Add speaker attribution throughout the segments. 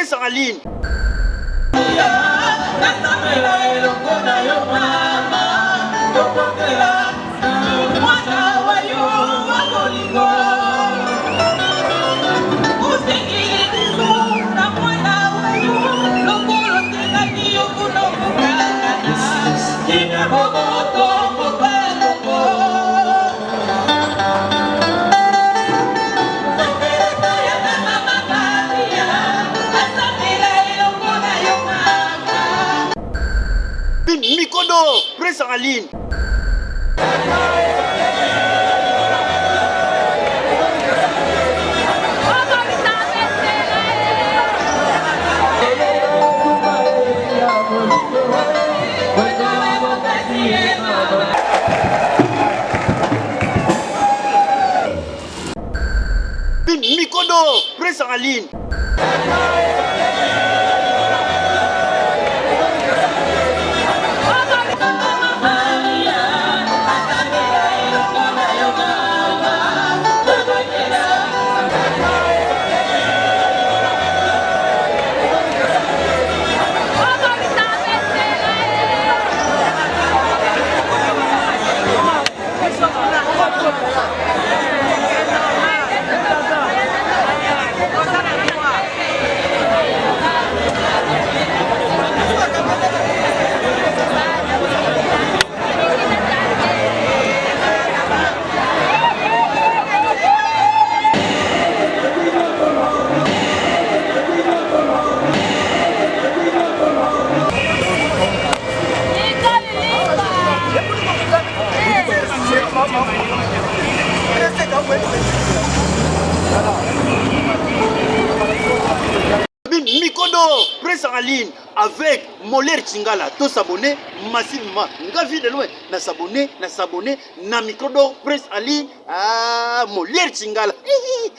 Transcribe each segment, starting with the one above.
Speaker 1: Presse en ligne. Mikodo, Presse en ligne. Mikodo, Presse en ligne. Mikodo, Presse en ligne avec Molière Chingala. Tous s'abonner massivement. Ngavi de loin. Na s'abonner. Na Mikodo, Presse en ligne. Ah, Molière Chingala.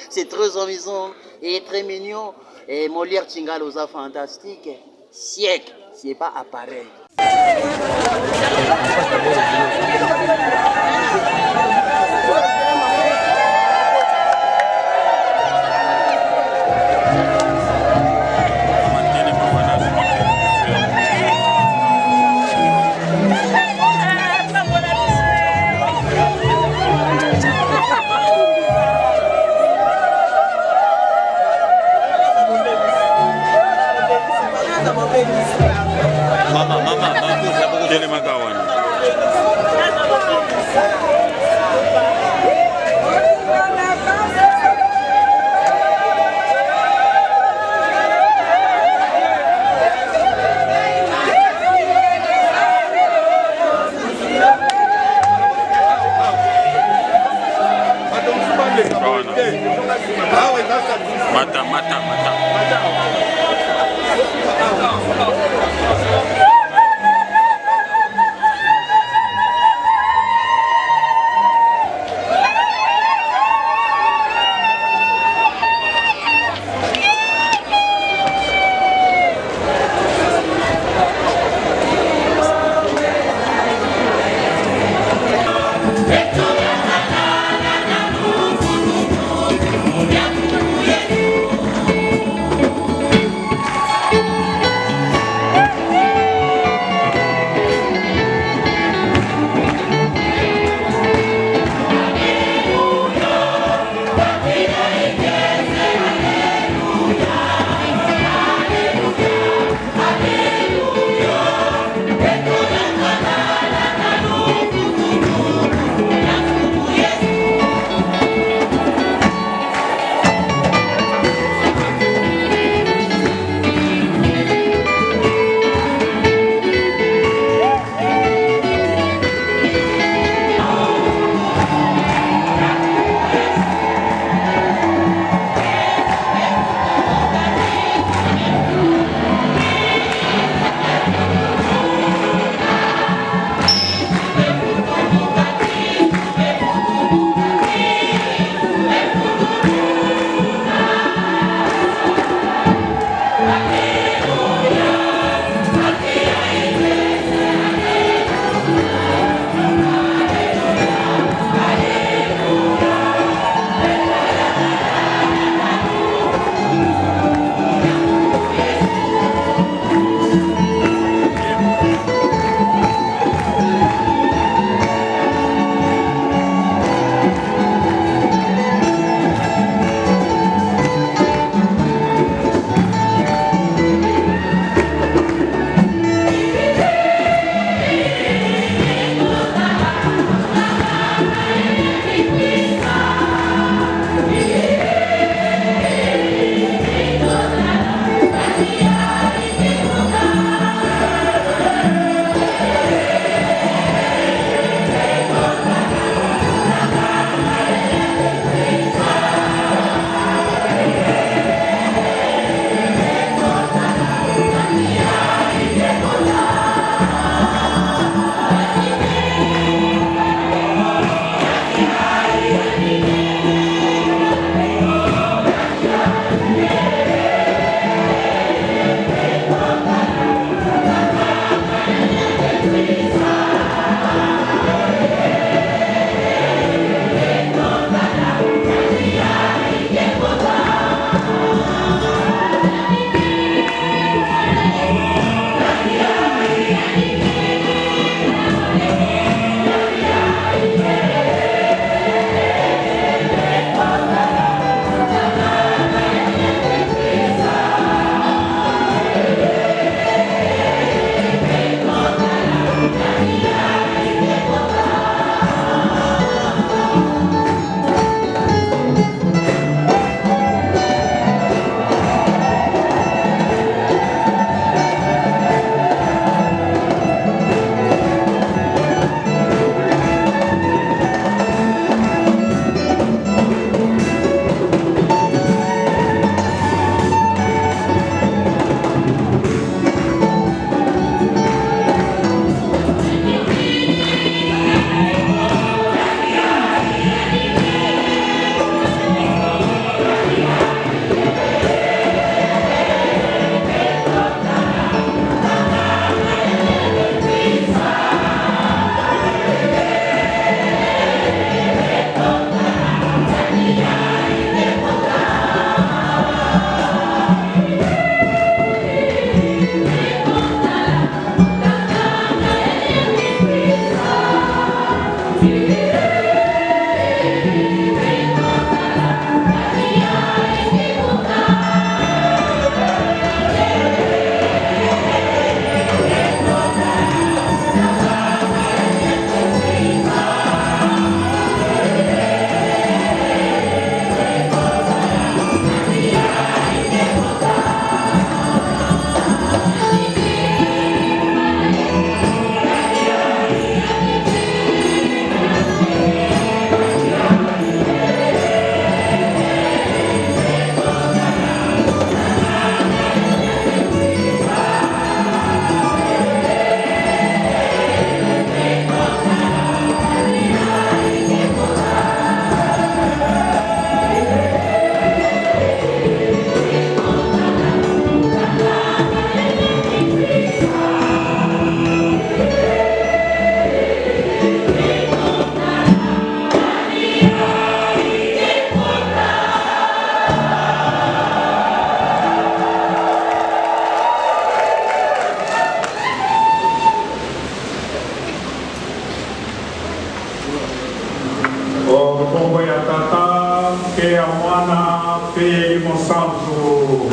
Speaker 1: C'est très amusant et très mignon. Et Molière Chingala aux fantastique. Siècle. C'est pas appareil.
Speaker 2: Mama, jele magawan. Mata.
Speaker 3: que a mwana pe mosanto.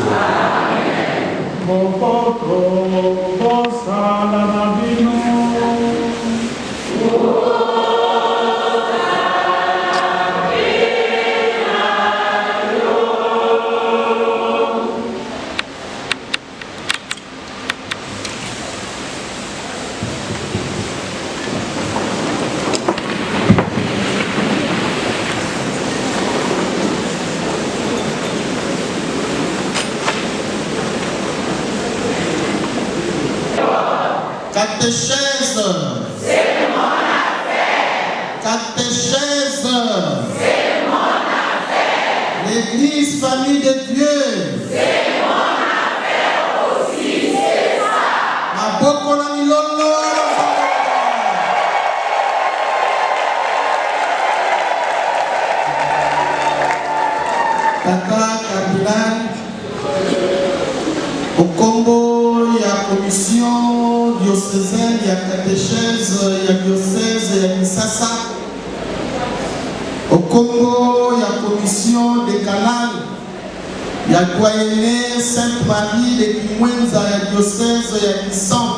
Speaker 3: Mopotro bosala na bino.
Speaker 4: Catéchèse, c'est mon affaire. Catéchèse, c'est mon affaire. L'église famille de Dieu, c'est mon affaire aussi, c'est ça. Ma boko na milolo. Tata Cardinal, au combo, il y a commission diocésaine, il y a catéchèse, il y a diocèse, il y a Misasa. Au Congo, il y a commission des canals, il y a doyenné Sainte-Marie de Kimwenza, il y a diocèse, il y a Kissan.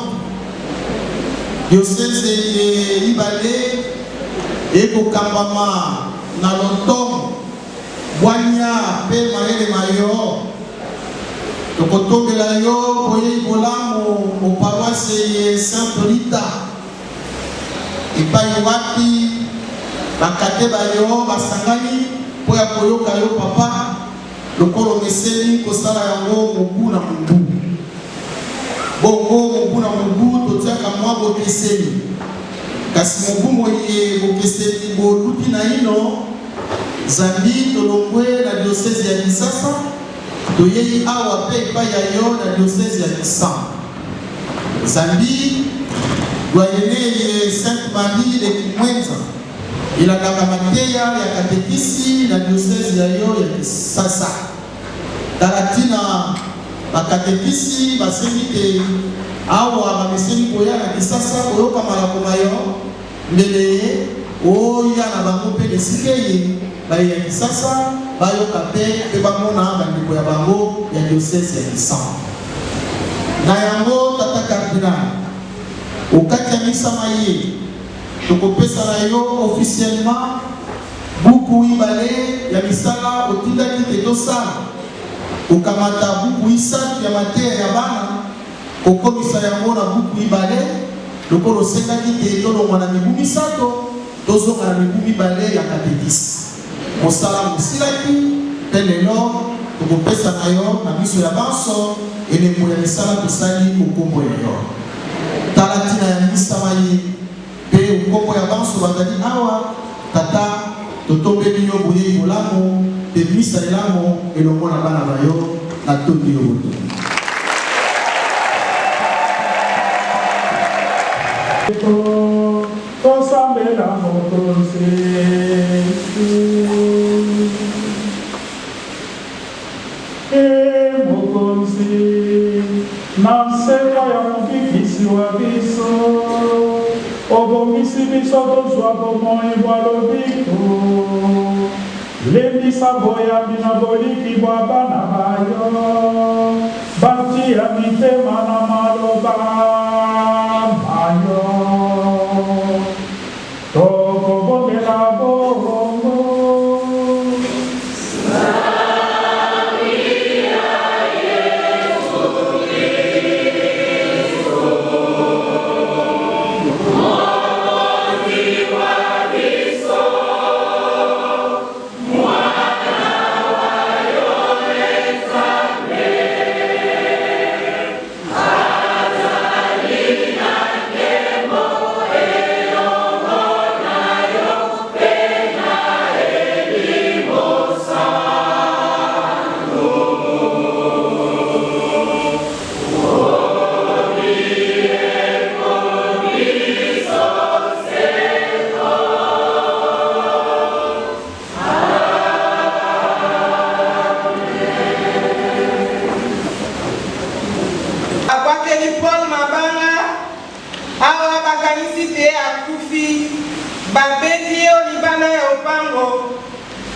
Speaker 4: Diocèse de Ibale, et Kokambama, Nalotom, Boigna, Pe Maele Mayo. Tokotombela yo boye bolamu au paroisse Sainte Rita. Epai wapi bakate bayo basangani po ya koyoka yo papa lokolo meseli kosala yango mobu na mobu. Bongo mobu na mobu totiaka mwa bokeseli. Kasi mobu moye bokeseli boluti na ino Zambi tolongwe na diocèse ya Kisasa. Toyei awa pe pa ya yo na diocèse ya Kissan. Zambi doyenné Sainte-Marie de Kimwenza. Il a mateya ya katekisi na diocèse ya yo ya Kisasa. Taratina ba katekisi basengi te awa ba meseni koya na Kisasa koyoka malako mayo mbele oya na bango pe desikeye ya Kisasa bayoka pe bamona bandeko ya bango ya diocèse ya Kissan. Na yango tata cardinal okati ya misa maye tokopesa na yo officiellement buku ibale ya misala otindaki te tosala okamata buku isatu ya mateya ya bana kokomisa yango na buku ibale lokolo osengaki te tolongwa na mibu misato tozonga na mibu mibale ya katekisi. Mosala mosilaki pe lelo tokopesa na yo na miso ya banso elembo ya misala tosali okombo ya yo. Tala ntina ya misa maye pe okombo ya banso bazali awa tata totombeli yo boye bolamu pe misa elango elongo na bana na yo na tondi yo boto.
Speaker 3: Tosambela mokonzi mokonzi na nsepa ya mobikisi wa biso obongisi biso tozwa bomoi bwa lobiko lembisa boyambi na boliki bwa bana bayo batia mitema na maloba mayo tokobongela bongo.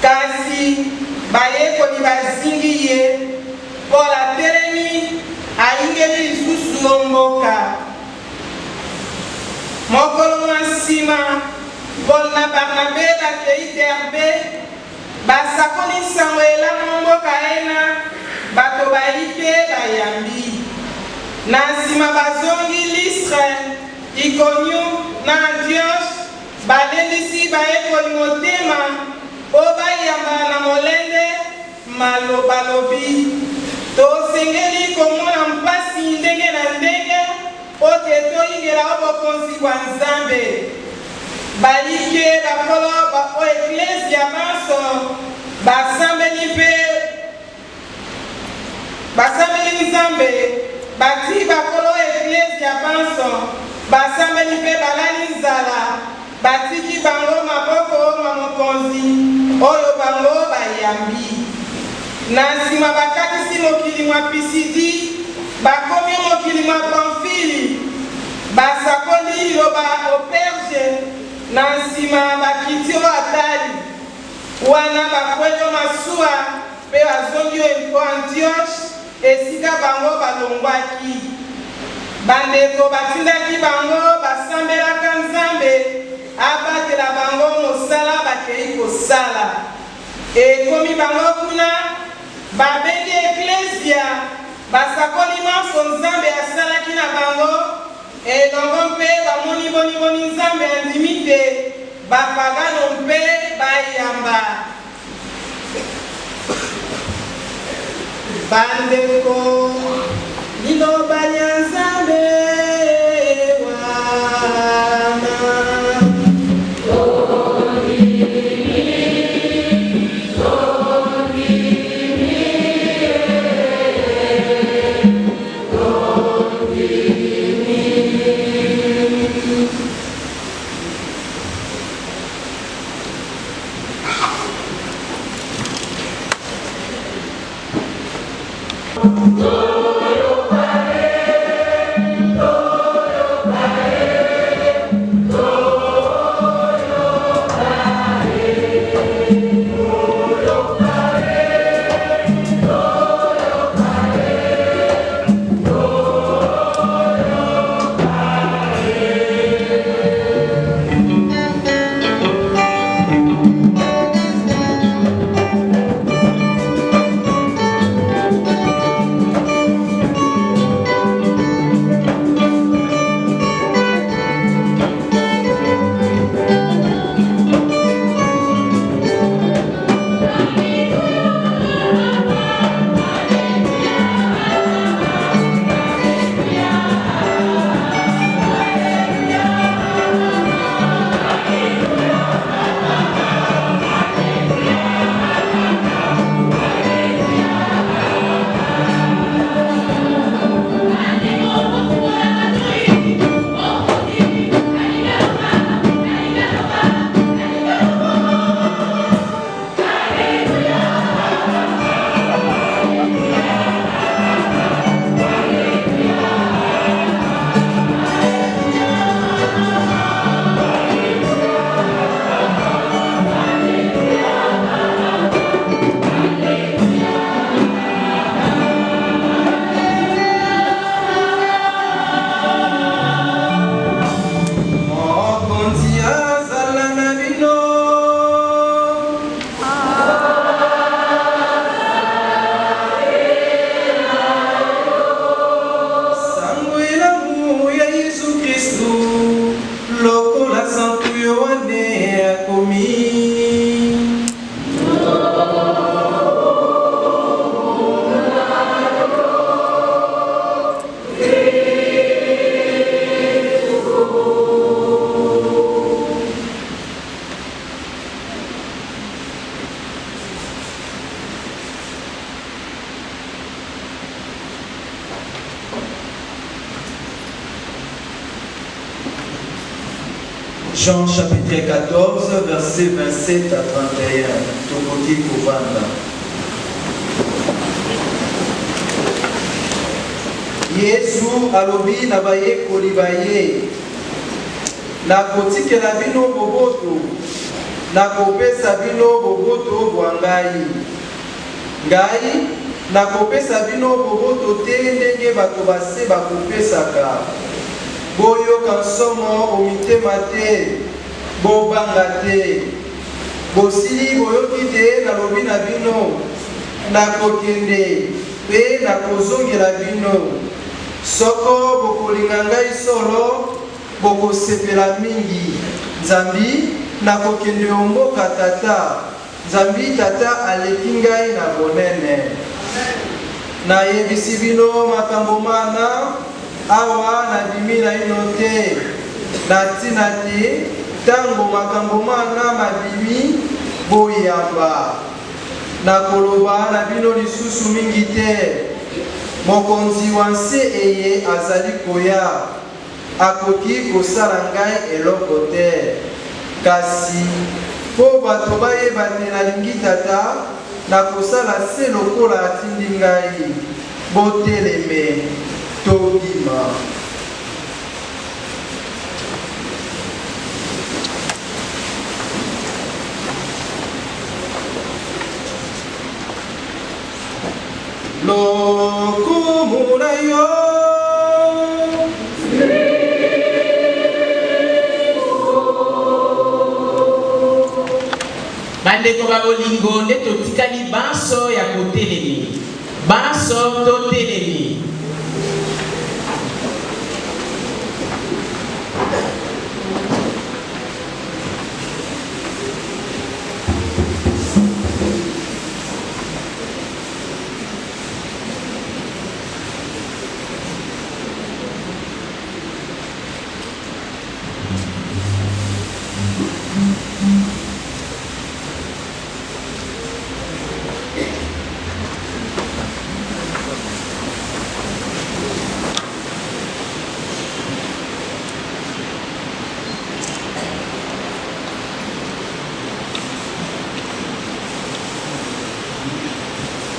Speaker 5: kasi bayekoli bazingi ye mpo atelemi ayingeli lisusu lomboka. Mokolo mwa nsima Paul na Barnabe bakei Derbe basakoli nsango elamu mboka ena bato bayike bayambi. Na nsima bazongi Listre, Iconium na Antioche balendisi bayekoli motema o bayamba na molende malobalobi. Tosengeli komona mpasi ndenge na ndenge ote toyingela obokonzi bwa Nzambe. Bayike bakolo o eklesia banso basambeli Nzambe bati bakolo eklesia banso basambeli mpe balali nzala batiki bango maboko mwa mokonzi oyo bango bayambi. Na nsima bakatisi mokili mwa Pisidi bakomi mokili mwa Pamfili basakoli liloba Operge. Na nsima bakiti o Atali wana bakweli masuwa mpe bazongi o Antioche esika bango balongwaki. Bandeko batindaki bango basambelaka Nzambe abatela bango mosala bakei kosala. Ekomi bango kuna babengi eklesia basakoli manso Nzambe asalaki na bango elongo mpe bamoni boniboni Nzambe andimi te bapagano mpe bayamba. Bandeko liloba lya Nzambe wana
Speaker 6: Jean chapitre 14, versets 27 à 31. Tokoki Kovanda. Yesu alobi na bayekoli baye na kotikela bino boboto nakopesa bino boboto bwa ngai. Ngai nakopesa bino boboto te ndenge bato base bakopesaka. Boyoka nsomo omitema te, bobanga te. Bosili boyoki te nalobi na bino, nakokende mpe nakozongela bino. Soko bokolinga ngai solo, bokosepela mingi. Nzambi nakokende omboka tata. Nzambi tata aleki ngai na bonene. Nayebisi bino makambo mana, awa nabimi na ino te. Natina te, tango makambo mana mabimi, boyamba. Nakoloba na bino lisusu mingi te. Mokonzi wanse eye azali koya. Akoki kosala ngai eloko te. Kasi po bato bayeba te nalingi tata, nakosala se lokola atindi ngai. Boteleme, tobima. Lokumu na yo.
Speaker 5: Bandeko ba bolingo nde totikali banso ya kotelemi. Banso totelemi.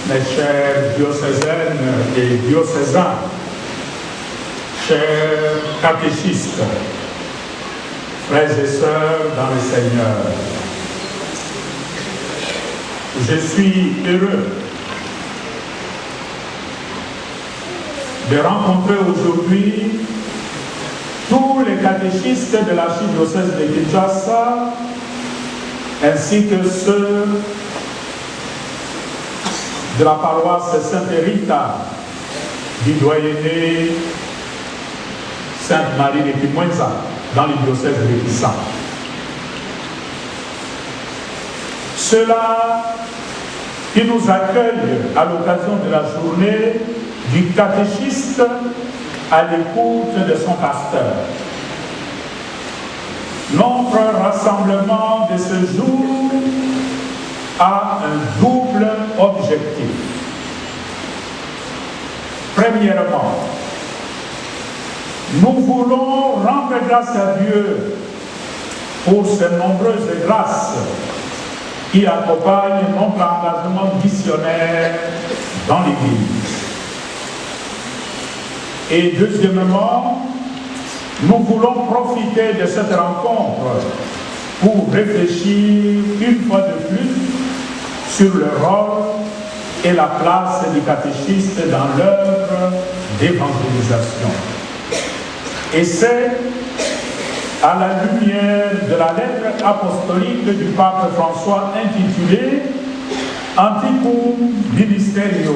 Speaker 3: Mes chers diocésaines et diocésains, chers catéchistes, frères et sœurs dans le Seigneur, je suis heureux de rencontrer aujourd'hui tous les catéchistes de l'archidiocèse de Kinshasa ainsi que ceux de la paroisse Sainte-Rita du doyenné Sainte-Marie de Kimwenza dans le diocèse de Kissa. Ceux-là qui nous accueillent à l'occasion de la journée du catéchiste à l'écoute de son pasteur. Notre rassemblement de ce jour a un double objectif. Premièrement, nous voulons rendre grâce à Dieu pour ces nombreuses grâces qui accompagnent notre engagement missionnaire dans l'Église. Et deuxièmement, nous voulons profiter de cette rencontre pour réfléchir une fois de plus sur le rôle et la place du catéchiste dans l'œuvre d'évangélisation. Et c'est à la lumière de la lettre apostolique du pape François intitulée Antiquum Ministerium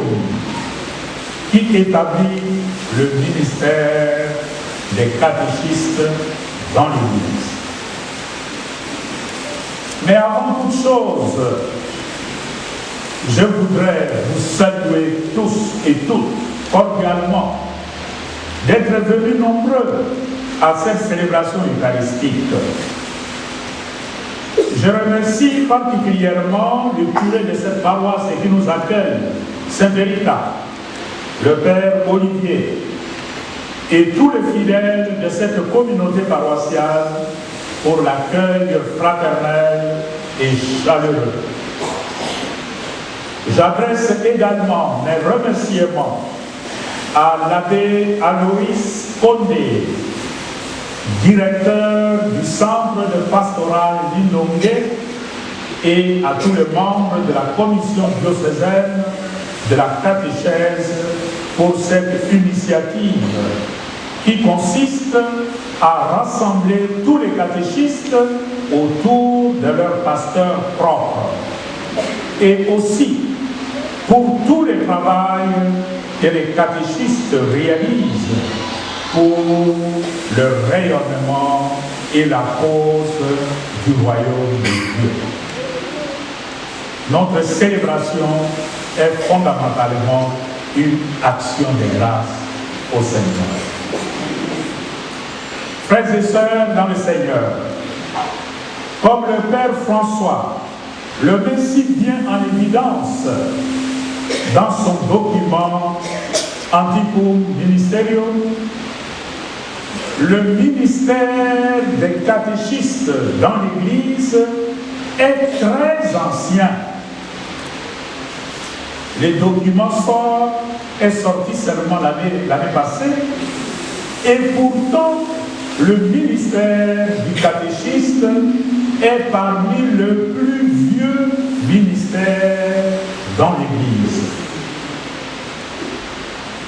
Speaker 3: qui établit le ministère des catéchistes dans l'Église. Mais avant toute chose, je voudrais vous saluer tous et toutes cordialement d'être venus nombreux à cette célébration eucharistique. Je remercie particulièrement le curé de cette paroisse qui nous accueille, Sainte-Rita, le Père Olivier et tous les fidèles de cette communauté paroissiale pour l'accueil fraternel et chaleureux. J'adresse également mes remerciements à l'abbé Aloïs Condé, directeur du centre de pastoral d'Indongue, et à tous les membres de la commission diocésaine de la catéchèse pour cette initiative qui consiste à rassembler tous les catéchistes autour de leur pasteur propre, et aussi pour tous les travaux que les catéchistes réalisent pour le rayonnement et la cause du royaume de Dieu. Notre célébration est fondamentalement une action de grâce au Seigneur. Frères et sœurs dans le Seigneur, comme le Père François le met si bien en évidence dans son document Antiquum Ministerium, le ministère des catéchistes dans l'Église est très ancien. Le document sort est sorti seulement l'année passée, et pourtant le ministère du catéchiste est parmi les plus vieux ministères dans l'Église.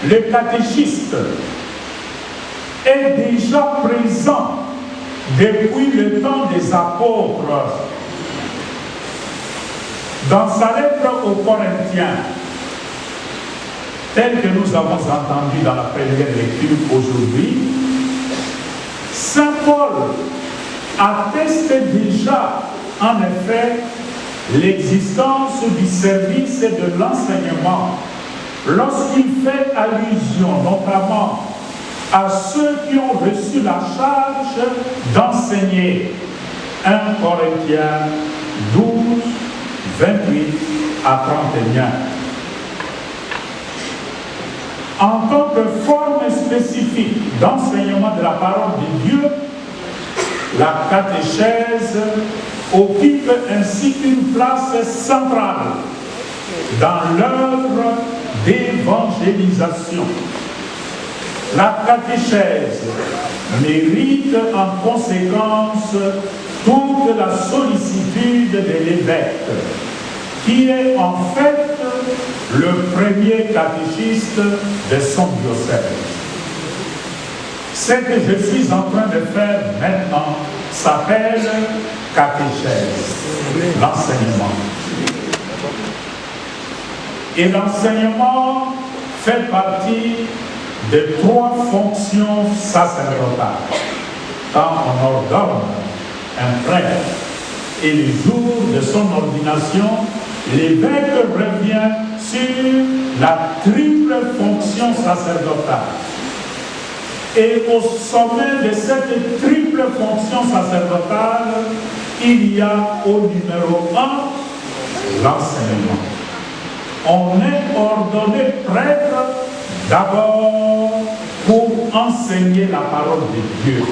Speaker 3: Le catéchiste est déjà présent depuis le temps des apôtres. Dans sa lettre aux Corinthiens, telle que nous avons entendu dans la première lecture aujourd'hui, Saint Paul atteste déjà en effet l'existence du service et de l'enseignement lorsqu'il fait allusion notamment à ceux qui ont reçu la charge d'enseigner. 1 Corinthiens 12, 28 à 31. En tant que forme spécifique d'enseignement de la parole de Dieu, la catéchèse occupe ainsi une place centrale dans l'œuvre d'évangélisation. La catéchèse mérite en conséquence toute la sollicitude de l'évêque, qui est en fait le premier catéchiste de son diocèse. Ce que je suis en train de faire maintenant s'appelle catéchèse, l'enseignement. Et l'enseignement fait partie de 3 fonctions sacerdotales. Quand on ordonne un prêtre et le jour de son ordination, l'évêque revient sur la triple fonction sacerdotale. Et au sommet de cette triple fonction sacerdotale, il y a au numéro 1 l'enseignement. On est ordonné prêtre d'abord pour enseigner la parole de Dieu.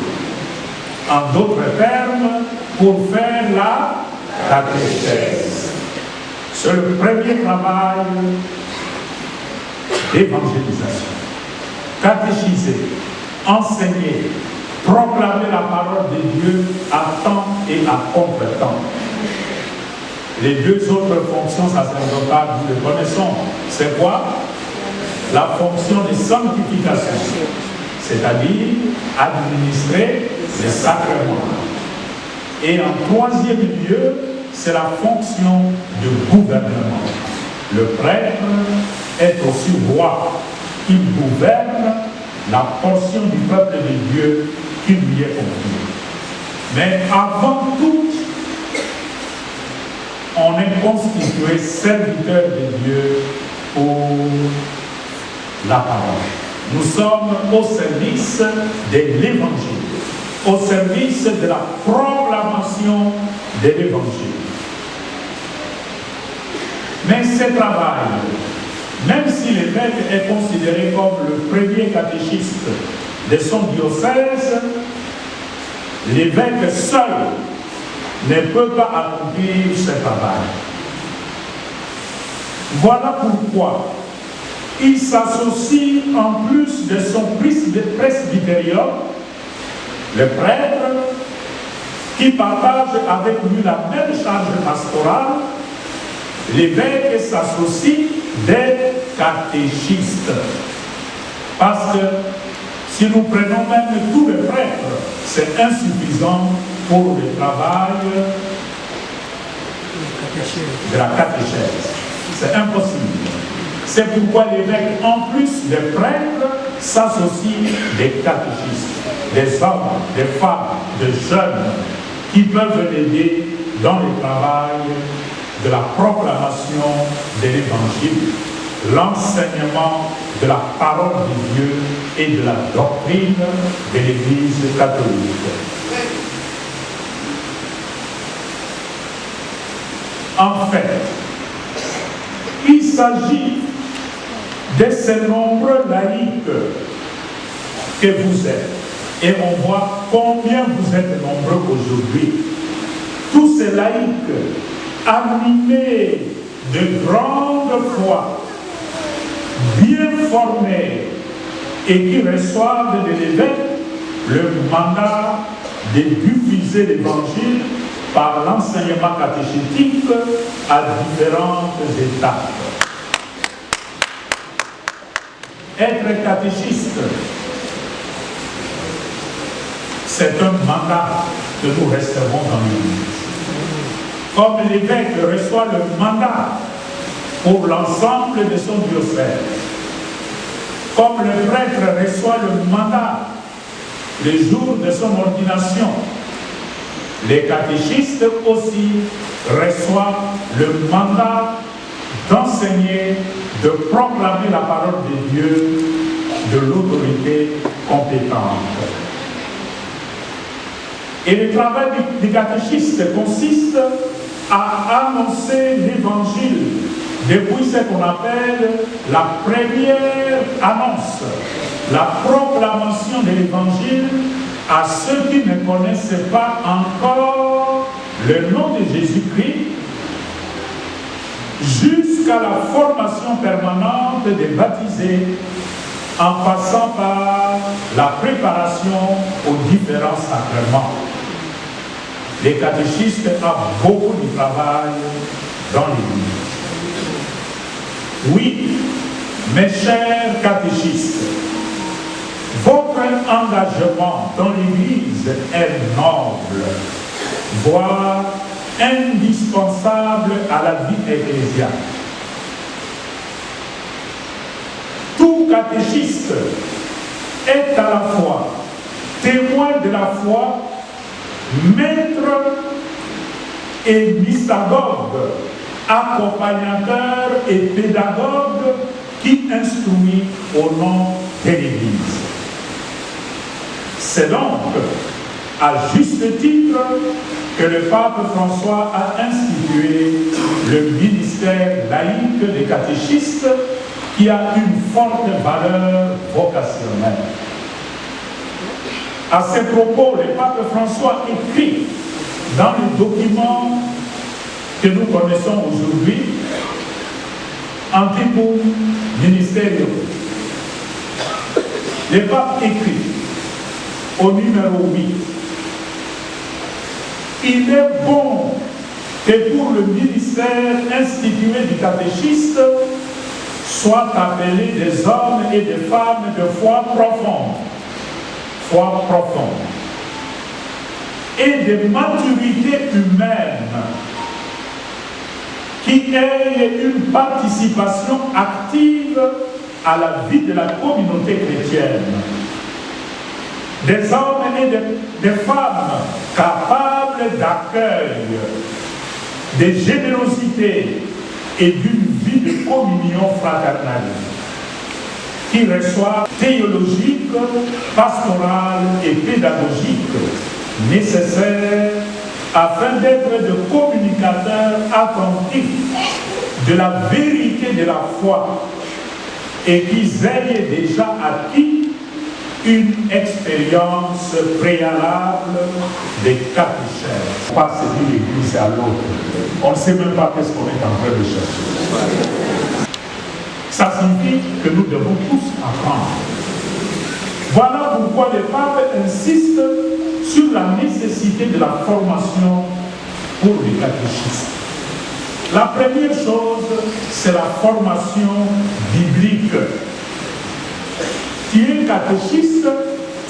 Speaker 3: En d'autres termes, pour faire la catéchèse. C'est le premier travail d'évangélisation. Catéchiser, enseigner, proclamer la parole de Dieu à temps et à contre-temps. Les 2 autres fonctions sacerdotales, nous les connaissons. C'est quoi? La fonction de sanctification, c'est-à-dire administrer les sacrements. Et en 3e lieu, c'est la fonction de gouvernement. Le prêtre est aussi roi. Il gouverne la portion du peuple de Dieu qui lui est confiée. Mais avant tout, on est constitué serviteur de Dieu pour la parole. Nous sommes au service de l'Évangile, au service de la proclamation de l'Évangile. Mais ce travail, même si l'évêque est considéré comme le premier catéchiste de son diocèse, l'évêque seul ne peut pas accomplir ce travail. Voilà pourquoi il s'associe en plus de son presbytérium, le prêtre, qui partagent avec lui la même charge pastorale, l'évêque s'associe des catéchistes. Parce que si nous prenons même tous les prêtres, c'est insuffisant pour le travail de la catéchèse. C'est impossible. C'est pourquoi l'évêque, en plus des prêtres, s'associe des catéchistes, des hommes, des femmes, des jeunes qui peuvent l'aider dans le travail de la proclamation de l'évangile, l'enseignement de la parole de Dieu et de la doctrine de l'Église catholique. En fait, il s'agit de ces nombreux laïcs que vous êtes. Et on voit combien vous êtes nombreux aujourd'hui. Tous ces laïcs animés de grande foi, bien formés et qui reçoivent de l'évêque le mandat de diffuser l'évangile par l'enseignement catéchétique à différentes étapes. Être catéchiste, c'est un mandat que nous recevons dans l'Église. Comme l'évêque reçoit le mandat pour l'ensemble de son diocèse, comme le prêtre reçoit le mandat le jour de son ordination, les catéchistes aussi reçoivent le mandat d'enseigner, de proclamer la parole de Dieu de l'autorité compétente. Et le travail du catéchiste consiste à annoncer l'évangile depuis ce qu'on appelle la première annonce, la proclamation de l'évangile à ceux qui ne connaissent pas encore le nom de Jésus-Christ, jusqu'à la formation permanente des baptisés, en passant par la préparation aux différents sacrements. Les catéchistes ont beaucoup de travail dans l'Église. Oui, mes chers catéchistes, votre engagement dans l'Église est noble, voire indispensable à la vie ecclésiale. Tout catéchiste est à la fois témoin de la foi, maître et mystagogue, accompagnateur et pédagogue qui instruit au nom de l'Église. C'est donc à juste titre que le pape François a institué le ministère laïque des catéchistes qui a une forte valeur vocationnelle. À ce propos, le pape François écrit dans le document que nous connaissons aujourd'hui, Antiquum Ministerium. Le pape écrit au numéro 8, il est bon que pour le ministère institué du catéchiste soient appelés des hommes et des femmes de foi profonde, et de maturité humaine, qui aient une participation active à la vie de la communauté chrétienne. Des hommes et des femmes capables d'accueil, de générosité et d'une vie de communion fraternelle, qui reçoivent théologique, pastorale et pédagogique nécessaires afin d'être de communicateurs attentifs de la vérité de la foi et qu'ils aient déjà acquis une expérience préalable des catéchèses. Pas se dire l'église à l'autre. On ne sait même pas qu'est-ce qu'on est en train de chercher. Ça signifie que nous devons tous apprendre. Voilà pourquoi le pape insiste sur la nécessité de la formation pour les catéchistes. La première chose, c'est la formation biblique. Tu es catéchiste,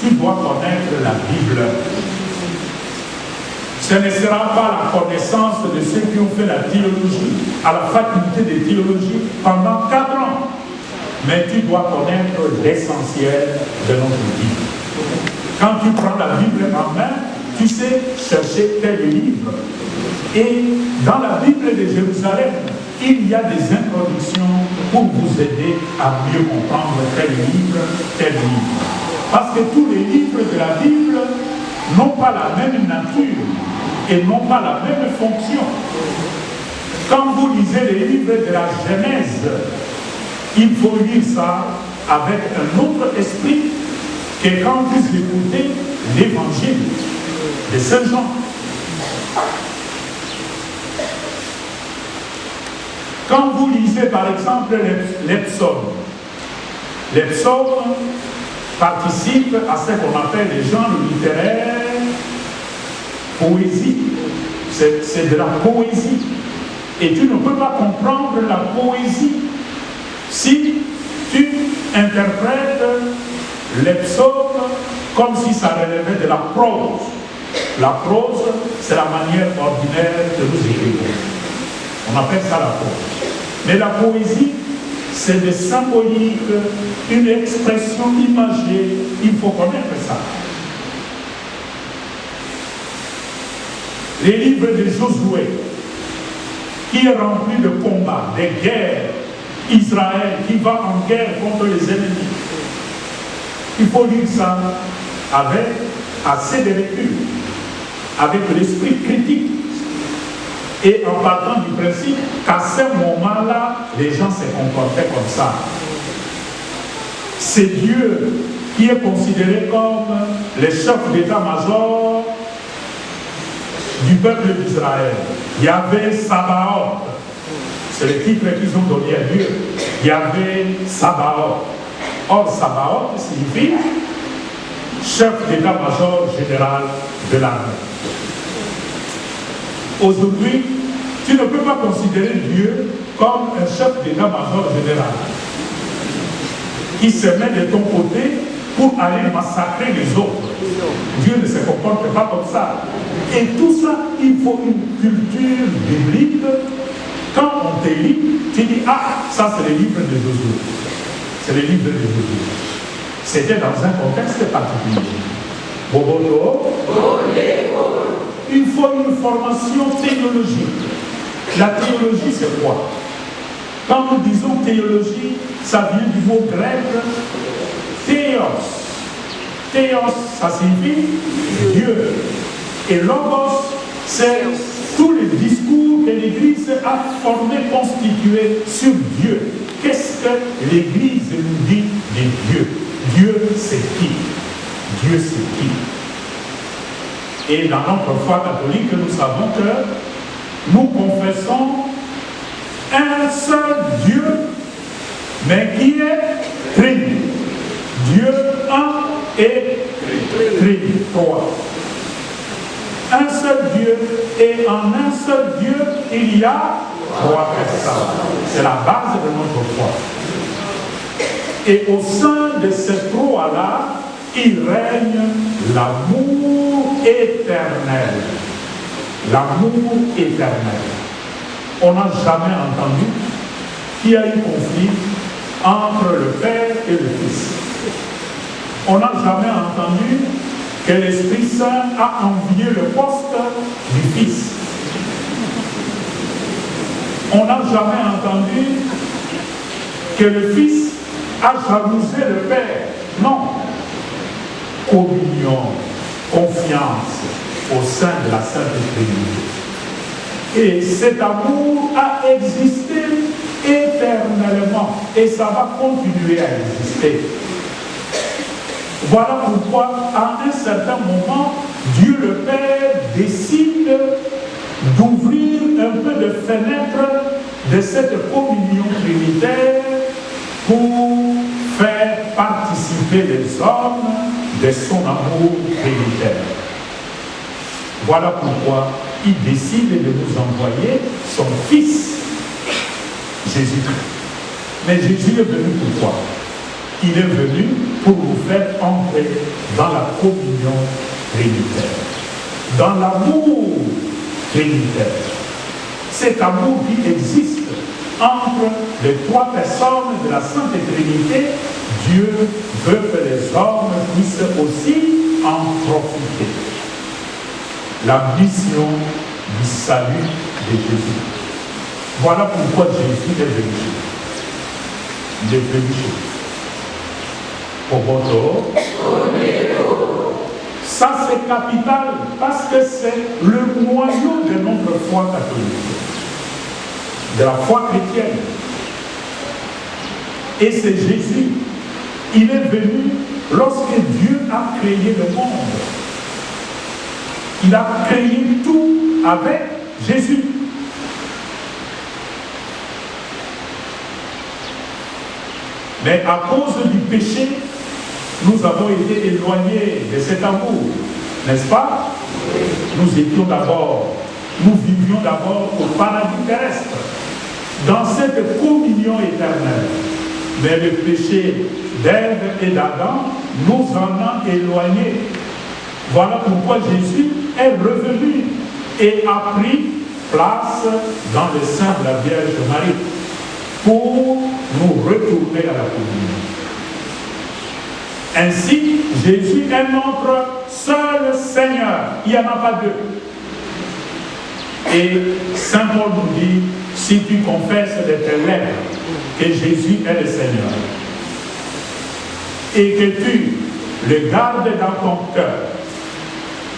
Speaker 3: tu dois connaître la Bible. Ce ne sera pas la connaissance de ceux qui ont fait la théologie à la faculté de théologie pendant 4 ans. Mais tu dois connaître l'essentiel de notre Bible. Quand tu prends la Bible en main, tu sais chercher tel livre. Et dans la Bible de Jérusalem, il y a des introductions pour vous aider à mieux comprendre tel livre, tel livre. Parce que tous les livres de la Bible n'ont pas la même nature et n'ont pas la même fonction. Quand vous lisez les livres de la Genèse, il faut lire ça avec un autre esprit que quand vous écoutez l'évangile de Saint Jean. Quand vous lisez par exemple les psaumes, les psaumes participent à ce qu'on appelle les genres littéraires poésie. C'est de la poésie. Et tu ne peux pas comprendre la poésie si tu interprètes les psaumes comme si ça relevait de la prose. La prose, c'est la manière ordinaire de nous écrire. On appelle ça la prose. Mais la poésie, c'est des symboliques, une expression imagée. Il faut connaître ça. Les livres de Josué, qui est rempli de combats, de guerres, Israël qui va en guerre contre les ennemis. Il faut lire ça avec assez de recul, avec l'esprit critique. Et en partant du principe qu'à ce moment-là, les gens se comportaient comme ça. C'est Dieu qui est considéré comme le chef d'état-major du peuple d'Israël. Yahvé Sabaoth, c'est le titre qu'ils ont donné à Dieu. Yahvé Sabaoth. Or, Sabaoth signifie chef d'état-major général de l'armée. Aujourd'hui, tu ne peux pas considérer Dieu comme un chef d'état-major général qui se met de ton côté pour aller massacrer les autres. Dieu ne se comporte pas comme ça. Et tout ça, il faut une culture biblique. Quand on te lit, tu dis, ah, ça c'est le livre de Josué. C'est le livre de Josué. C'était dans un contexte particulier. Boboto. Il faut une formation théologique. La théologie, c'est quoi? Quand nous disons théologie, ça vient du mot grec théos. Théos, ça signifie Dieu. Et logos, c'est tous les discours que l'Église a formés, constitués sur Dieu. Qu'est-ce que l'Église nous dit de Dieu? Dieu, c'est qui? Dieu, c'est qui? Et dans notre foi catholique, nous savons que nous confessons un seul Dieu, mais qui est Trinité. Dieu un et Trinité, trois. Un seul Dieu, et en un seul Dieu, il y a trois personnes. C'est la base de notre foi. Et au sein de ces trois-là, il règne l'amour éternel. L'amour éternel. On n'a jamais entendu qu'il y a eu conflit entre le Père et le Fils. On n'a jamais entendu que l'Esprit Saint a envié le poste du Fils. On n'a jamais entendu que le Fils a jalousé le Père. Non. Communion, confiance au sein de la Sainte Trinité. Et cet amour a existé éternellement et ça va continuer à exister. Voilà pourquoi, à un certain moment, Dieu le Père décide d'ouvrir un peu de fenêtre de cette communion trinitaire pour faire participer les hommes de son amour trinitaire. Voilà pourquoi il décide de nous envoyer son Fils, Jésus-Christ. Mais Jésus est venu pourquoi? Il est venu pour vous faire entrer dans la communion trinitaire, dans l'amour trinitaire. Cet amour qui existe entre les trois personnes de la Sainte Trinité, Dieu veut que les hommes puissent aussi en profiter. La mission du salut de Jésus. Voilà pourquoi Jésus est venu. Il est venu chez vous. Popoto. Ça c'est capital parce que c'est le noyau de notre foi catholique, de la foi chrétienne. Et c'est Jésus. Il est venu lorsque Dieu a créé le monde. Il a créé tout avec Jésus. Mais à cause du péché, nous avons été éloignés de cet amour, n'est-ce pas? Nous vivions d'abord au paradis terrestre, dans cette communion éternelle. Mais le péché d'Ève et d'Adam nous en a éloignés. Voilà pourquoi Jésus est revenu et a pris place dans le sein de la Vierge Marie pour nous retourner à la communion. Ainsi, Jésus est notre seul Seigneur. Il n'y en a pas deux. Et Saint Paul nous dit, si tu confesses de tes lèvres que Jésus est le Seigneur, et que tu le gardes dans ton cœur,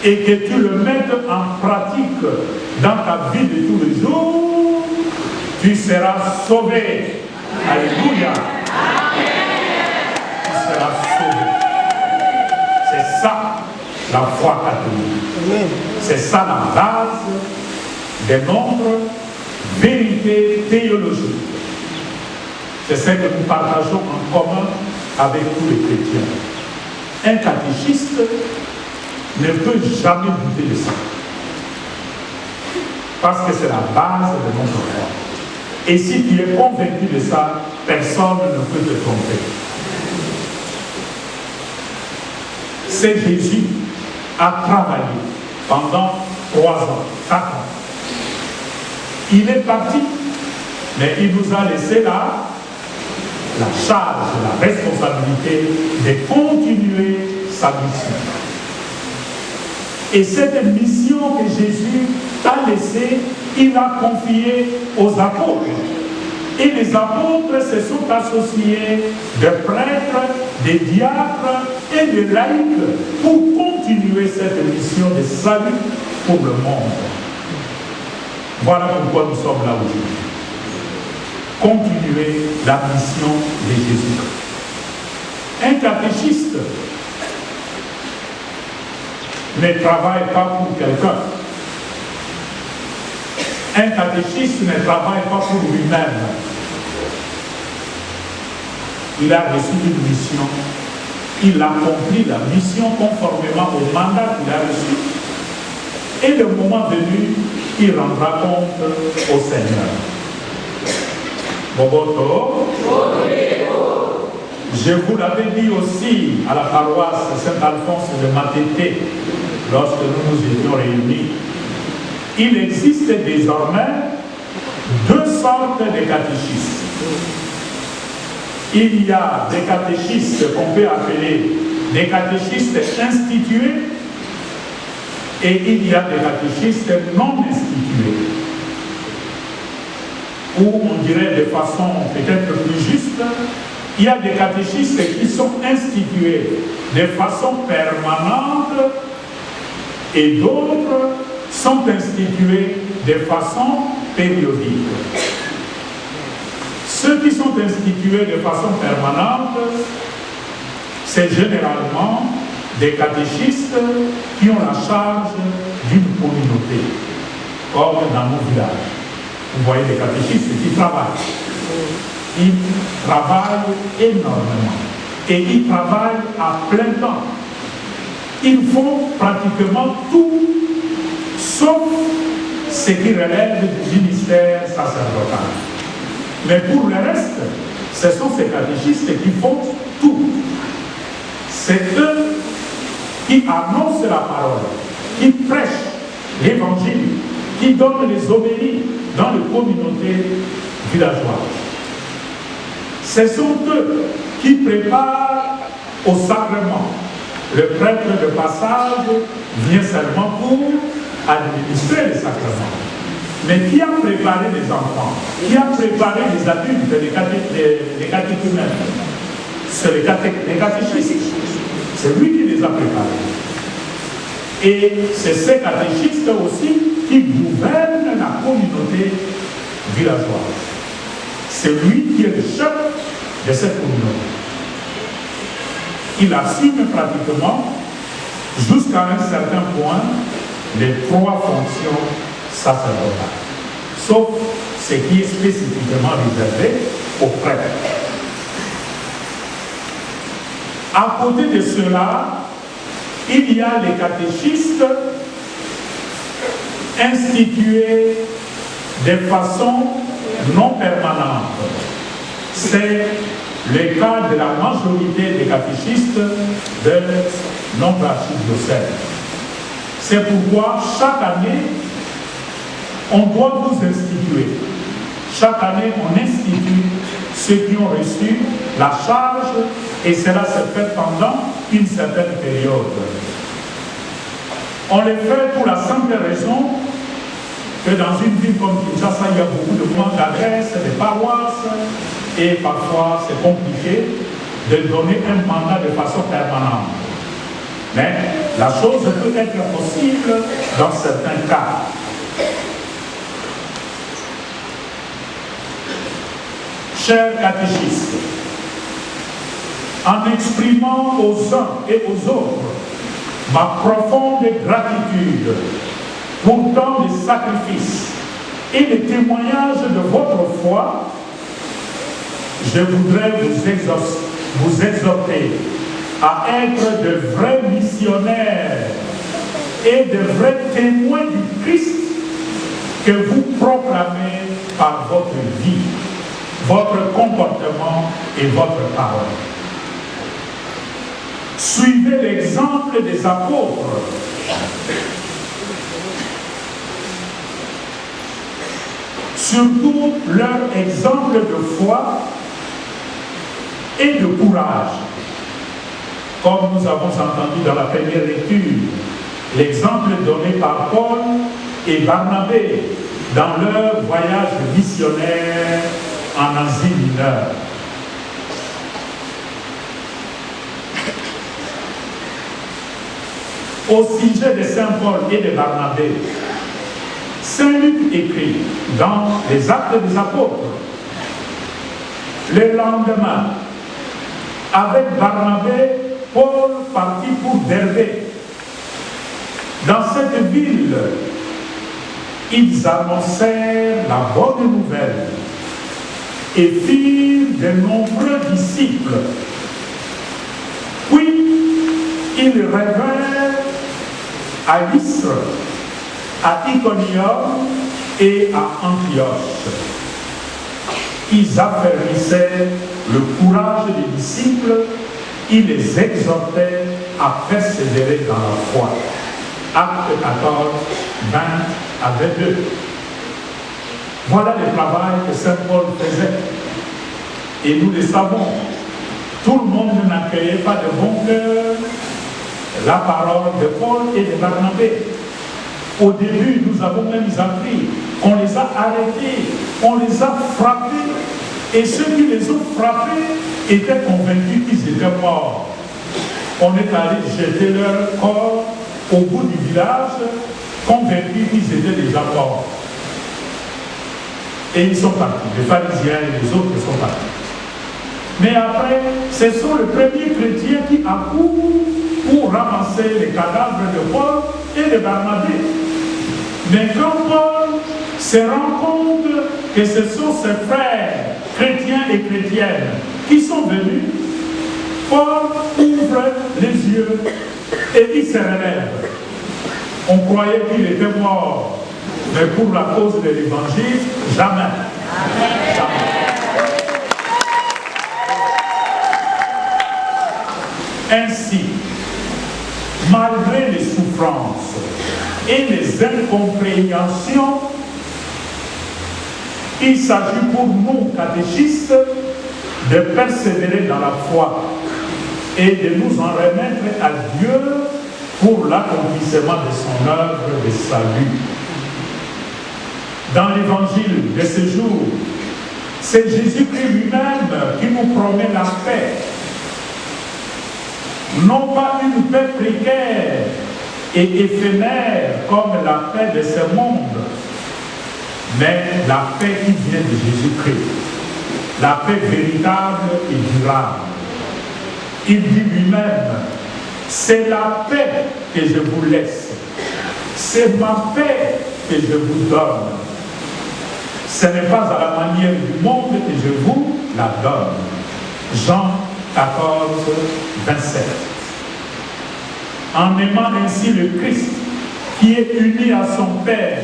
Speaker 3: et que tu le mettes en pratique dans ta vie de tous les jours, tu seras sauvé. Alléluia. Tu seras sauvé. C'est ça la foi catholique. C'est ça la base de notre vérité théologique. C'est ce que nous partageons en commun avec tous les chrétiens. Un catéchiste ne peut jamais douter de ça. Parce que c'est la base de notre foi. Et si tu es convaincu de ça, personne ne peut te tromper. C'est Jésus a travaillé pendant 3 ans, 4 ans. Il est parti, mais il nous a laissé la charge, la responsabilité de continuer sa mission. Et cette mission que Jésus a laissée, il l'a confiée aux apôtres. Et les apôtres se sont associés de prêtres, de diacres et de laïcs pour continuer cette mission de salut pour le monde. Voilà pourquoi nous sommes là aujourd'hui. Continuer la mission de Jésus. Un catéchiste ne travaille pas pour quelqu'un. Un catéchiste ne travaille pas pour lui-même. Il a reçu une mission. Il accomplit la mission conformément au mandat qu'il a reçu. Et le moment venu, il rendra compte au Seigneur. Boboto, je vous l'avais dit aussi à la paroisse Saint-Alphonse de Matete, lorsque nous nous étions réunis. Il existe désormais 2 sortes de catéchistes. Il y a des catéchistes qu'on peut appeler des catéchistes institués et il y a des catéchistes non institués. Ou on dirait de façon peut-être plus juste, il y a des catéchistes qui sont institués de façon permanente et d'autres sont institués de façon périodique. Ceux qui sont institués de façon permanente, c'est généralement des catéchistes qui ont la charge d'une communauté, comme dans nos villages. Vous voyez des catéchistes qui travaillent. Ils travaillent énormément. Et ils travaillent à plein temps. Ils font pratiquement tout sauf ce qui relève du ministère sacerdotal. Mais pour le reste, ce sont ces catéchistes qui font tout. C'est eux qui annoncent la parole, qui prêchent l'évangile, qui donnent les homélies dans les communautés villageoises. Ce sont eux qui préparent au sacrement. Le prêtre de passage vient seulement pour administrer le sacrement. Mais qui a préparé les enfants? Qui a préparé les adultes, les catéchumènes? C'est les catéchistes. C'est lui qui les a préparés. Et c'est ces catéchistes aussi qui gouvernent la communauté villageoise. C'est lui qui est le chef de cette communauté. Il assume pratiquement, jusqu'à un certain point, les 3 fonctions sacerdotales, sauf ce qui est spécifiquement réservé aux prêtres. À côté de cela, il y a les catéchistes institués de façon non permanente. C'est le cas de la majorité des catéchistes de notre archidiocèse. C'est pourquoi chaque année, on doit vous instituer. Chaque année, on institue ceux qui ont reçu la charge et cela se fait pendant une certaine période. On le fait pour la simple raison que dans une ville comme Kinshasa, il y a beaucoup de points d'adresse, de paroisses, et parfois c'est compliqué de donner un mandat de façon permanente. Mais la chose peut être possible dans certains cas. Chers catéchistes, en exprimant aux uns et aux autres ma profonde gratitude pour tant de sacrifices et de témoignages de votre foi, je voudrais vous exhorter à être de vrais missionnaires et de vrais témoins du Christ que vous proclamez par votre vie, votre comportement et votre parole. Suivez l'exemple des apôtres. Surtout leur exemple de foi et de courage. Comme nous avons entendu dans la première lecture, l'exemple donné par Paul et Barnabé dans leur voyage missionnaire en Asie mineure. Au sujet de Saint Paul et de Barnabé, Saint Luc écrit dans les Actes des Apôtres: le lendemain, avec Barnabé, Paul partit pour Derbé. Dans cette ville, ils annoncèrent la bonne nouvelle et firent de nombreux disciples. Puis, ils revinrent à Lystre, à Iconium et à Antioche. Ils affermissaient le courage des disciples, ils les exhortaient à persévérer dans la foi. Acte 14, 20 à 22. Voilà le travail que Saint Paul faisait. Et nous le savons, tout le monde n'accueillait pas de bon cœur la parole de Paul et de Barnabé. Au début, nous avons même appris qu'on les a arrêtés, on les a frappés, et ceux qui les ont frappés étaient convaincus qu'ils étaient morts. On est allé jeter leur corps au bout du village, convaincus qu'ils étaient déjà morts. Et ils sont partis, les pharisiens et les autres sont partis. Mais après, ce sont les premiers chrétiens qui accourent pour ramasser les cadavres de Paul et de Barnabé. Mais quand Paul se rend compte que ce sont ses frères chrétiens et chrétiennes qui sont venus, Paul ouvre les yeux et il se relève. On croyait qu'il était mort, mais pour la cause de l'évangile, jamais. Jamais. Ainsi, malgré les souffrances et les incompréhensions, il s'agit pour nous, catéchistes, de persévérer dans la foi et de nous en remettre à Dieu pour l'accomplissement de son œuvre de salut. Dans l'évangile de ce jour, c'est Jésus-Christ lui-même qui nous promet la paix. Non pas une paix précaire et éphémère comme la paix de ce monde, mais la paix qui vient de Jésus-Christ, la paix véritable et durable. Il dit lui-même, c'est la paix que je vous laisse, c'est ma paix que je vous donne. Ce n'est pas à la manière du monde que je vous la donne. Jean 14, 27. En aimant ainsi le Christ, qui est uni à son Père,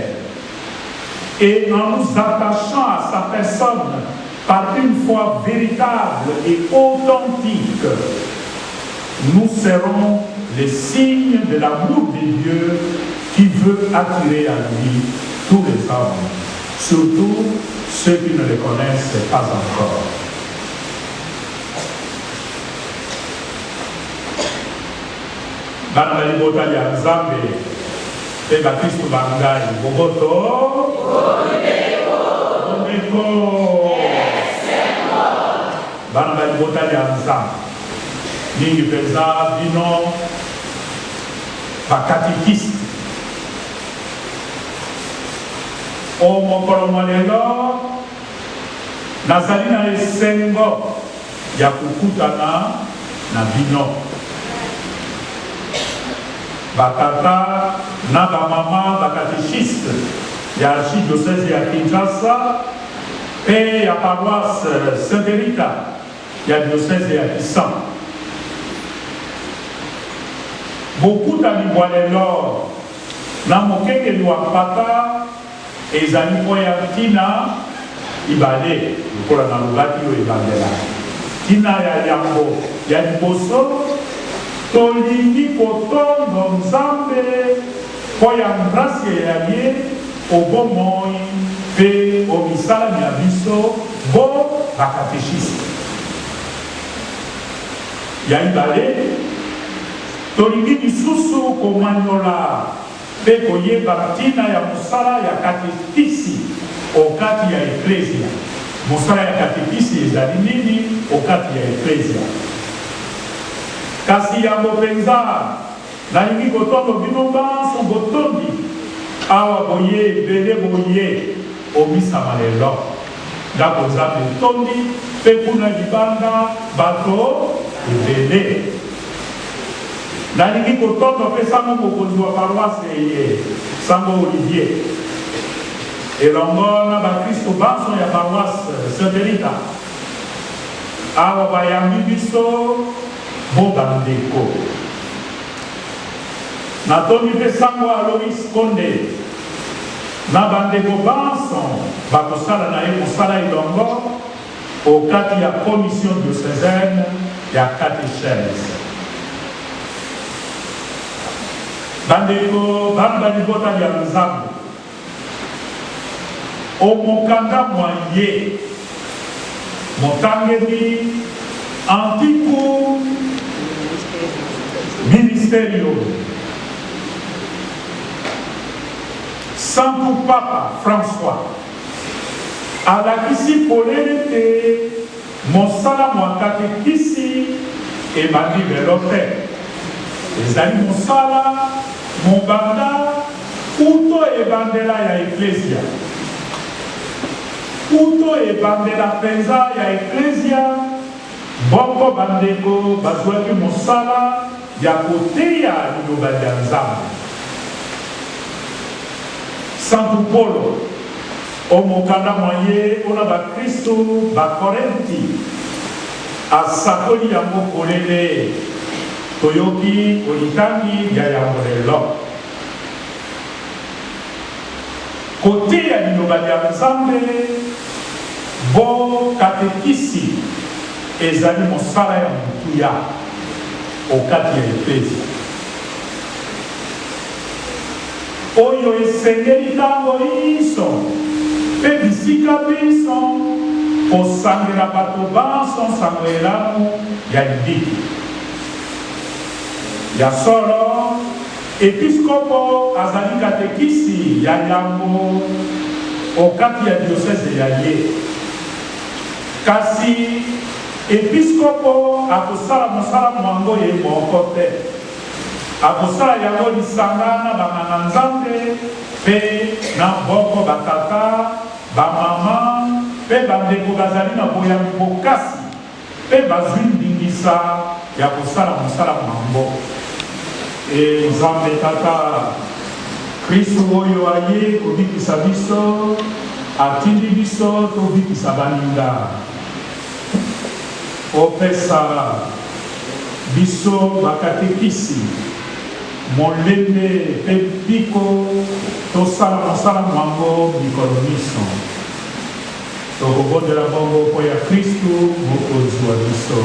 Speaker 3: et en nous attachant à sa personne par une foi véritable et authentique, nous serons les signes de l'amour de Dieu qui veut attirer à lui tous les hommes, surtout ceux qui ne le connaissent pas encore. Bana libota ya Nzambe pe bakristo bangai boboto Ondeko Bana libota ya Nzambe ningi penza bino bakatikiste o mokolo molelo nazali na esengo ya kokutana na bino batata na bamama bakatéchiste ya archidiocèse ya Kinshasa pe ya paroisse Saint-Rita ya diocèse ya Kisan. Bokutani bwa lelo na mokengeli wa mpaka ezali oya ntina ibale lokola na lobaki oyo ebandela ntina ya yambo ya liboso tolingi kotondo Nzambe mpo ya grâce ya ye obomoi mpe omisalami ya biso bo bakatéchiste. Ya ibale tolingi lisusu komanyola mpe koyeba ntina ya mosala ya katekisi okati ya eklesia. Mosala ya katekisi ezali nini okati ya eklesia? Kasi yango penza nalingi kotondo bino banso botondi awa boye ebele boye omisama lelo ndako Nzambe tondi mpe kuna libanda bato ebele. Nalingi kotondo mpe sango mokonzi wa paroisse ye Sango Olivier elongo na bakristo banso ya paroisse Saint-Rita awa bayambi biso bo bandeko. Natomi mpe sango Alois Konde na bandeko banso bakosala na ye mosala elongo okati ya commission diocésaine ya catéchèse. Bandeko banda libota ya Nzambe omokanda mwaye motangeli antiku ministerio Santo Papa François alakisi polele te mosala mwa katekisi ebandi lelo te ezali mosala mobanda uto ebandela ya eklesia uto ebandela penza ya eklesia bongo bandeko bazwaki mosala ya koteya liloba ya Nzambe. Santo Paulo omokanda mwaye ona bakristo bakorenti asakoli yango polele toyoki olitangi ya yango lelo côté ya liloba ya Nzambe bo katekisi ezali mosala ya motuya okati ya eklesi oyo esengeli ntango nyonso mpe bisika biso kosangela bato banso nsango elamu ya libiki ya solo episkopo azali katekisi ya yango okati ya diocese ya ye kasi episkopo akosala mosala mwango ye moko te akosala yango lisanga na banganga Nzambe mpe na boko batata bamama mpe bandeko bazali na boyambi bokasi mpe bazwi ndingisa ya kosala mosala mwango Nzambe tata Kristo oyo aye kobikisa biso atindi biso tobikisa baninga opesa biso bakatekisi molende mpe biko tosala mosala mwango mikolo miso tokobondela bongo mpo ya Kristo mokonzi wa biso.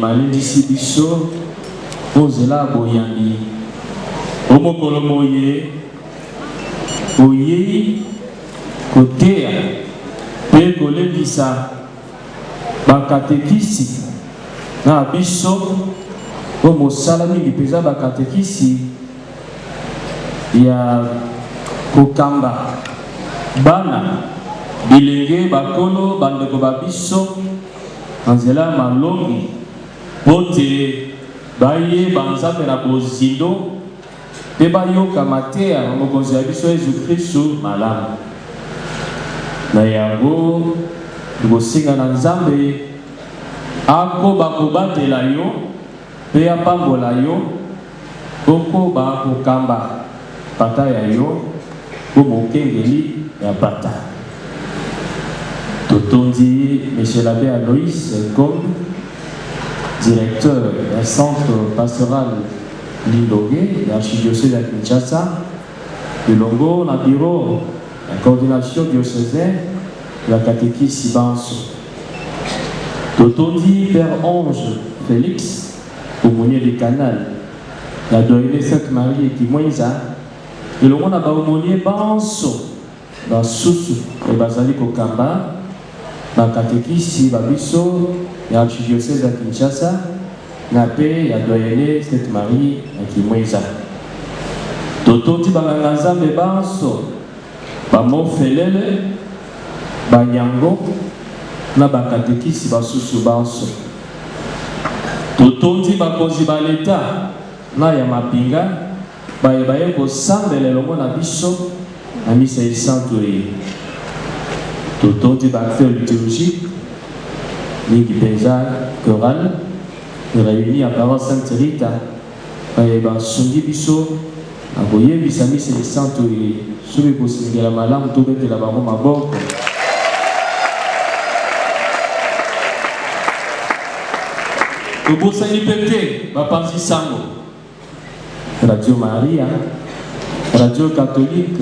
Speaker 7: malendisi biso ozela boyambi omokolo moye oyei koteya mpe kolendisa bakatekisi na biso po mosala mingi mpenza bakatekisi ya kokamba bana bilenge bakolo bandeko babiso anzela malongi bote baye banzambe na bozindo mpe bayoka mateya na mokonzi ya biso Yesu Kristo malamu na yango tokosenga na Nzambe akoba kobatela yo mpe apambola yo okoba kokamba pata ya yo po mokengeli ya pata. Totondi Michel Abbé Aloïs comme directeur du centre pastoral Lilogué, l'archidiocèse de Kinshasa, de Longo, le bureau, la coordination diocésaine, la catéchiste Sibanso. Totondi Père Ange Félix, aumônier du canal, la doyenné Sainte Marie et Kimoïsa, et le monde a aumônier Banso, dans Soussou et Basali Kokamba, la catéchiste Babiso, l'archidiocèse de Kinshasa, na paix ya doyenné Sainte Marie et Kimoïsa. Totondi Banganga Nzambe Banso, Bamofelele, Banyango, na bakatekisi basusu banso. Totondi bakonzi ba leta na ya mapinga baye kosambela elongo na biso na misa esantu ye. Totondi baacteur liturgique mingi mpenza chorale réunis à Parole Sainte Rita baye basungi biso na koyebisa misa esantu ye soki kosengela malamu tobetela bango maboko. Tobosani pete bapanzi sango Radio Maria, Radio Catholique,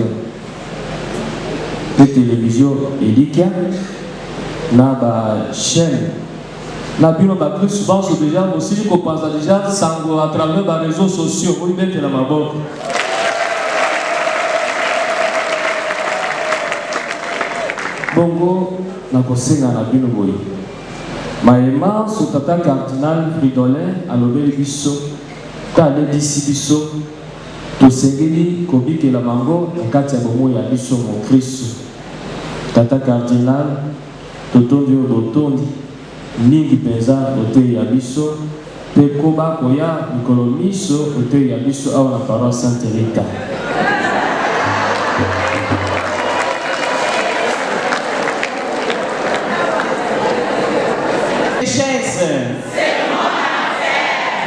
Speaker 7: et télévision Elikia, na ba chaîne, na bino ba plus souvent sur déjà aussi qu'on pense déjà sango à travers les réseaux sociaux pour mettre la maboko. Bongo na kosenga na bino boye. Maema so tata cardinal Fridolin alobeli biso ta ale disi biso tosengeli kobikela bango na kati ya bomoi ya biso mo Kristo. Tata cardinal totondi oyo botondi mingi mpenza oteyi ya biso mpe koba koya mikolo miso oteyi ya biso awa na paroisse Sainte Rita.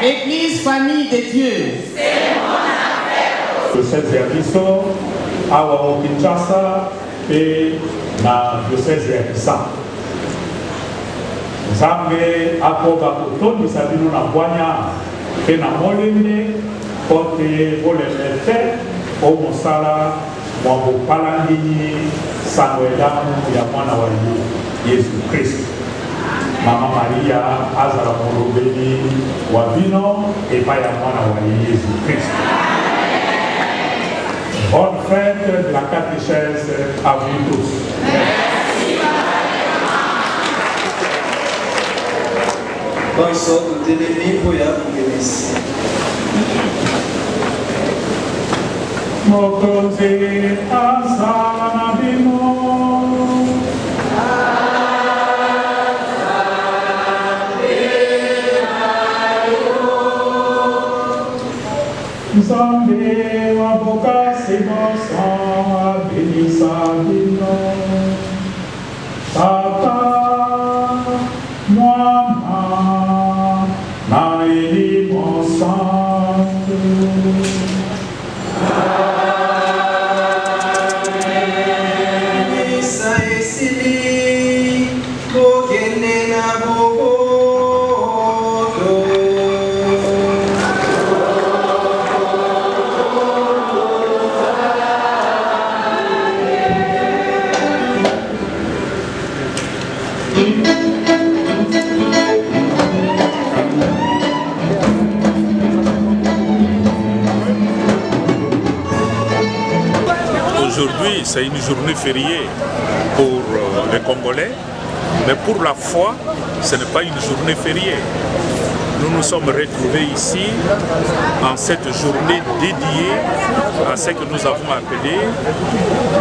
Speaker 5: Église famille de Dieu.
Speaker 3: C'est mon affaire. Diocèse ya biso awa o Kinshasa pe na diocèse ya Kisanga. Nzambe akoba kotondisa bino na bwanya pe na molende pote bolele te o mosala mwa bopalandini sango elamu ya mwana wa Yesu Kristo. Mama Maria azala molobeli wa bino epai ya mwana wa Yesu Kristo. Bonne fête de la catéchèse à vous tous.
Speaker 6: Merci. Bonne sorte de l'ennemi pour la bénédiction.
Speaker 3: Mokoze azala na bino. Nzambe waboka sebosa abelisa bino Tata Mwana na Elimo Santo.
Speaker 6: Misa esili kokende na boboto.
Speaker 2: Aujourd'hui, c'est une journée fériée pour les Congolais, mais pour la foi, ce n'est pas une journée fériée. Nous nous sommes retrouvés ici en cette journée dédiée à ce que nous avons appelé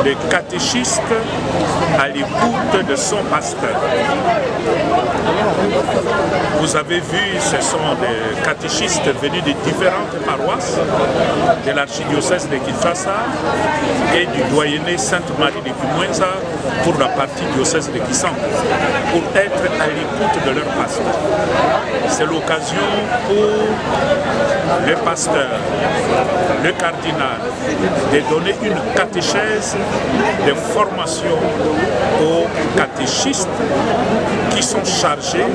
Speaker 2: le catéchiste à l'écoute de son pasteur. Vous avez vu, ce sont des catéchistes venus de différentes paroisses de l'archidiocèse de Kinshasa et du doyenné Sainte-Marie de Kimwenza pour la partie diocèse de Kisanga, pour être à l'écoute de leur pasteur. C'est l'occasion pour le pasteur, le cardinal, de donner une catéchèse de formation aux catéchistes qui sont chargés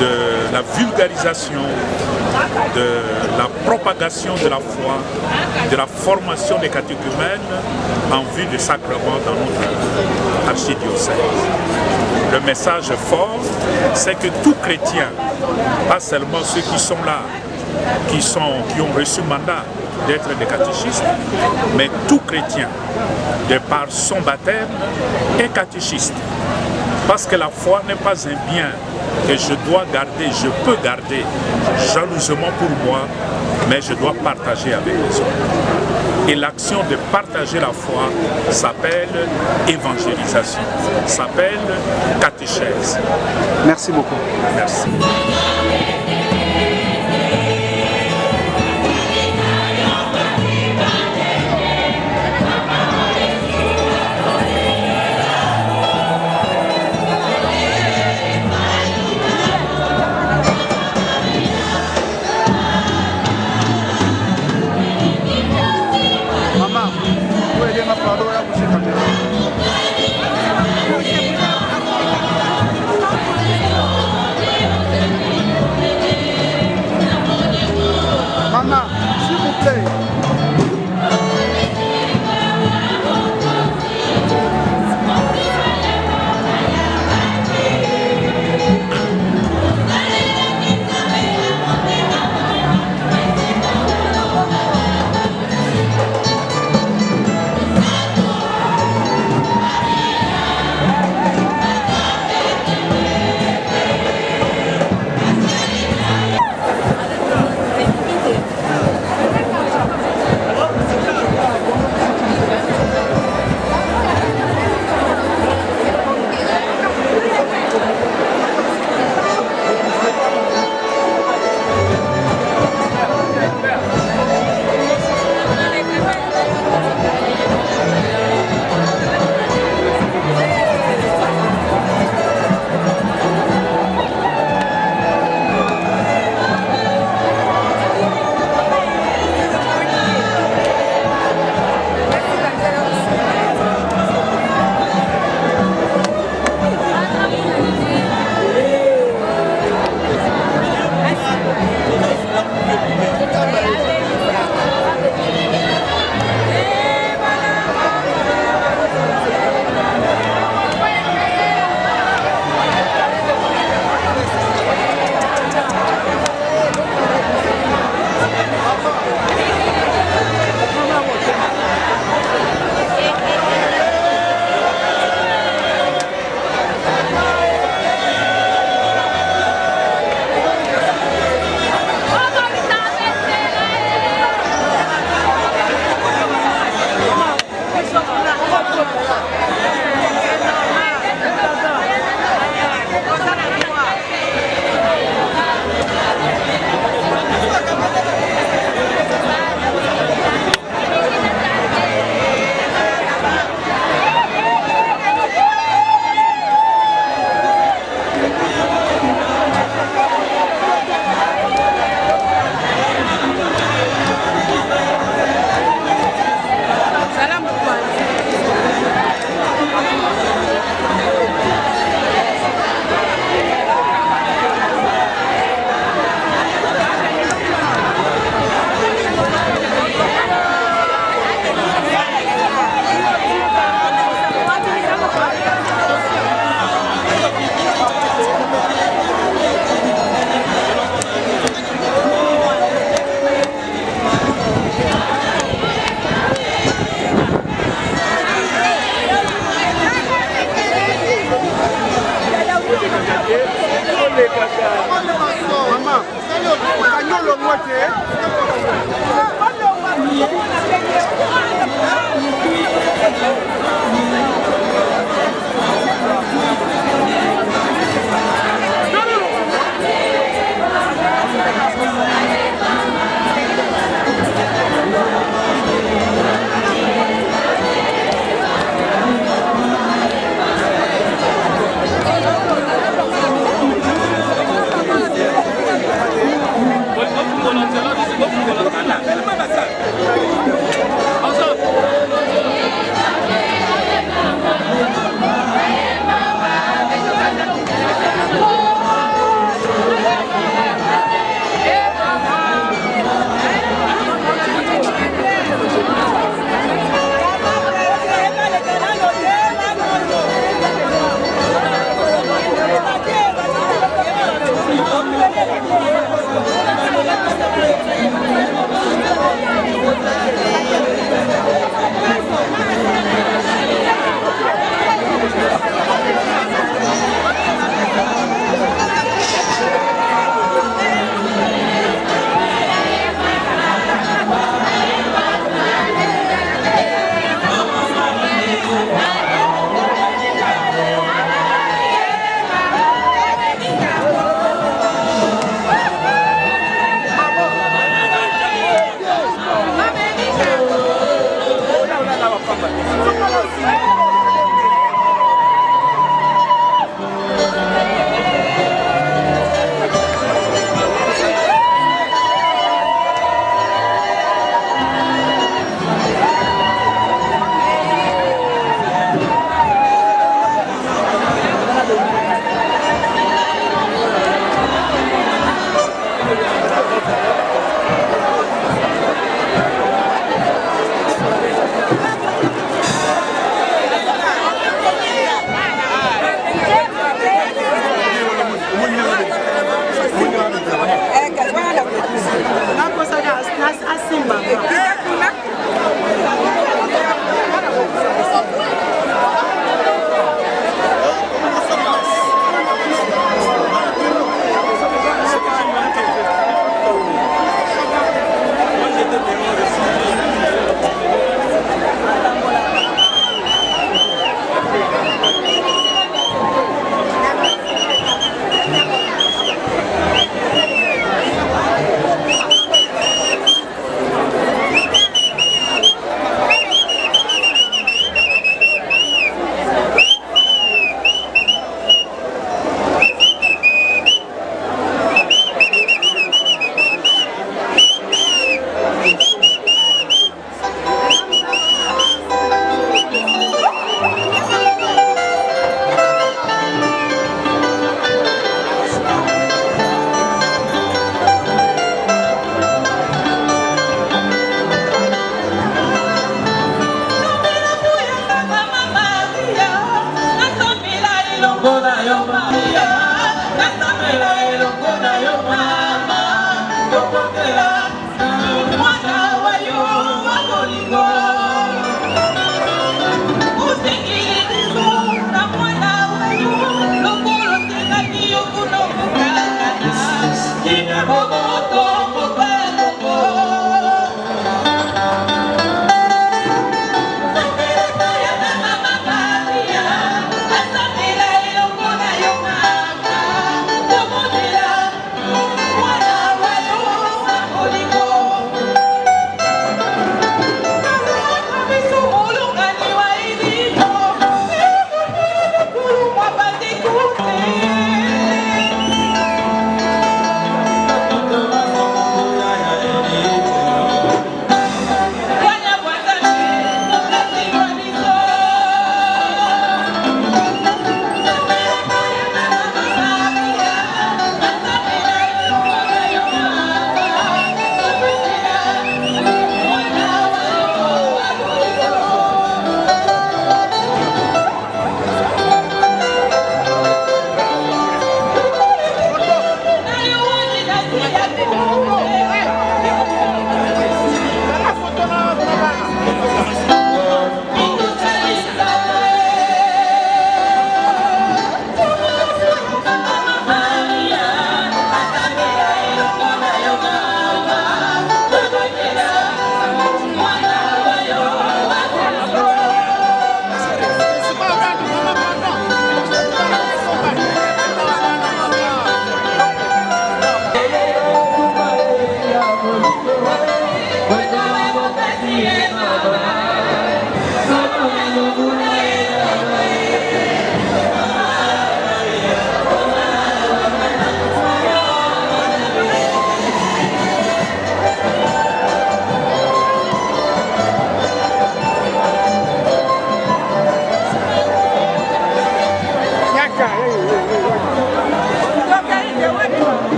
Speaker 2: de la vulgarisation, de la propagation de la foi, de la formation des catéchumènes en vue du sacrement dans notre archidiocèse. Le message fort, c'est que tout chrétien, pas seulement ceux qui sont là, qui ont reçu mandat d'être des catéchistes, mais tout chrétien, de par son baptême, est catéchiste. Parce que la foi n'est pas un bien que je dois garder, je peux garder jalousement pour moi, mais je dois partager avec les autres. Et l'action de partager la foi s'appelle évangélisation, s'appelle catéchèse.
Speaker 6: Merci beaucoup.
Speaker 2: Merci.
Speaker 5: Yo